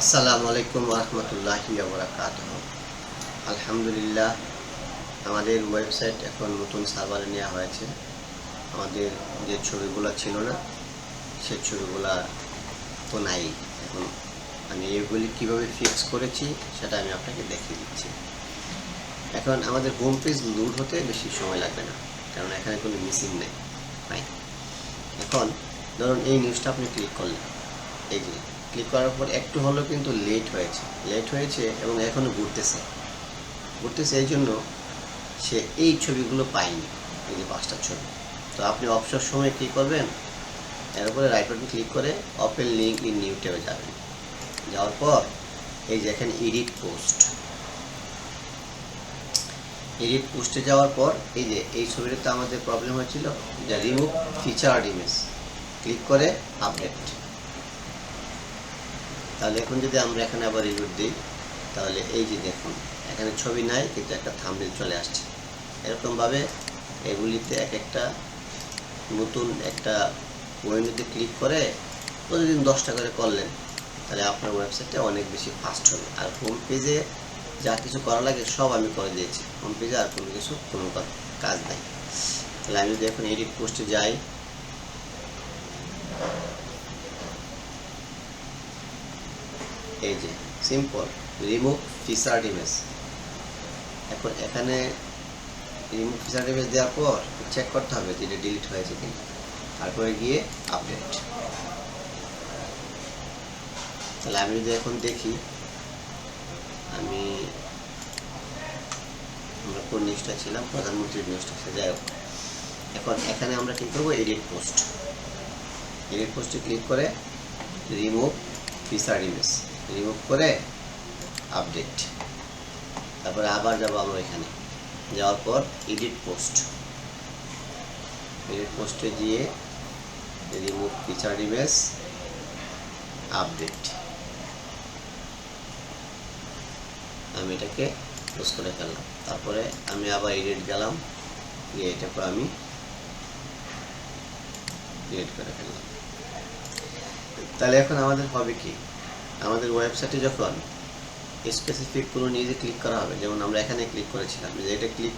আসসালামু আলাইকুম রহমতুল্লাহি বারাকাতুহু। আলহামদুলিল্লাহ, আমাদের ওয়েবসাইট এখন নতুন সার্ভারে নেওয়া হয়েছে। আমাদের যে ছবিগুলো ছিল না, সে ছবিগুলা তো নাই এখন। আমি এগুলি কীভাবে ফিক্স করেছি সেটা আমি আপনাকে দেখিয়ে দিচ্ছি। এখন আমাদের হোম পেজ লোড হতে বেশি সময় লাগবে না, কারণ এখানে কোনো মিসিং নেই। এখন ধরুন এই নিউজটা আপনি ক্লিক করলেন, এই যে ক্লিক করার পর একটু হলেও কিন্তু লেট হয়েছে এবং এখনও ঘুরতেছে এই জন্য সে এই ছবিগুলো পায়নি, এই যে 5টা ছবি। তো আপনি অবসর সময় কী করবেন, এর উপরে রাইট বাটন ক্লিক করে ওপেন লিঙ্ক ইন নিউ ট্যাবে যাবেন। যাওয়ার পর এই যে এখানে এডিট পোস্টে যাওয়ার পর এই যে এই ছবিটাতে আমাদের প্রবলেম হয়েছিল যে রিমুভ ফিচার্ড ইমেজ, ক্লিক করে আপডেট। তাহলে এখন যদি আমরা এখানে আবার রিলোড দিই, তাহলে এই যে দেখুন এখানে ছবি নাই কিন্তু একটা থাম্বনেল চলে আসছে। এরকমভাবে এগুলিতে এক একটা নতুন একটা উইন্ডোতে ক্লিক করে প্রতিদিন 10টা করে করলেন, তাহলে আপনার ওয়েবসাইটটা অনেক বেশি ফাস্ট হবে। আর হোম পেজে যা কিছু করা লাগে সব আমি করে দিয়েছি। হোম পেজে আর কোনো কাজ নাই। তাহলে আমি যদি এখন এডিট পোস্টে যাই, এই যে সিম্পল রিমুভ ফিচার্ড ইমেজ। এখন এখানে রিমুভ ফিচার্ড ইমেজ দেওয়ার পর চেক করতে হবে যে এটা ডিলিট হয়েছে কিনা, তারপরে গিয়ে আপডেট। তাহলে আমি যদি এখন দেখি, আমরা কোন নিউজটা ছিলাম, প্রধানমন্ত্রীর নিউজটা, যাই হোক। এখন এখানে আমরা কী করবো, এডিট পোস্টে ক্লিক করে রিমুভ ফিচার্ড ইমেজ, রিমুভ করে আপডেট। তারপরে আবার যাবো আমরা এখানে, যাওয়ার পর এডিট পোস্টে গিয়ে রিমুভ ফিচার্ড ইমেজ, আপডেট। আমি এটাকে ক্লোজ করে ফেললাম। তারপরে আমি আবার এডিট গেলাম, গিয়ে এটাকে আমি ডিলিট করে ফেললাম। তাহলে এখন আমাদের হবে কি, আমাদের ওয়েবসাইটে যখন স্পেসিফিক কোনো নিউজে ক্লিক করা হবে, যেমন আমরা এখানে ক্লিক করেছিলাম, যে এটা ক্লিক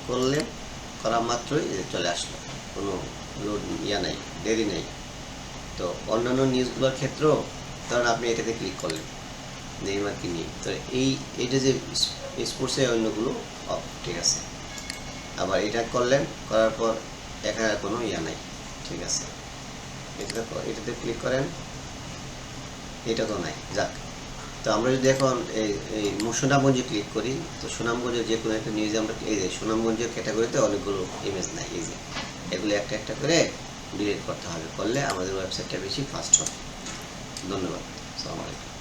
করা মাত্রই চলে আসলো, কোনো লোড নাই, দেরি নেই। তো অন্যান্য নিউজগুলোর ক্ষেত্রেও কারণ আপনি এটাতে ক্লিক করলেন নেইমার কি নিয়ে, তো এইটা যে স্পোর্টসে অন্যগুলো ঠিক আছে। আবার এটা করার পর এখানে কোনো নাই, ঠিক আছে। এটাতে ক্লিক করেন, এটা তো নাই, যাক। তো আমরা যদি এখন এই সুনামগঞ্জে ক্লিক করি, তো সুনামগঞ্জের যে কোনো একটা নিউজে আমরা এই যে সুনামগঞ্জের ক্যাটাগরিতে অনেকগুলো ইমেজ নাই, এই যে এগুলো একটা একটা করে ডিলিট করতে হবে, করলে আমাদের ওয়েবসাইটটা বেশি ফাস্ট হবে। ধন্যবাদ। আসসালামু আলাইকুম।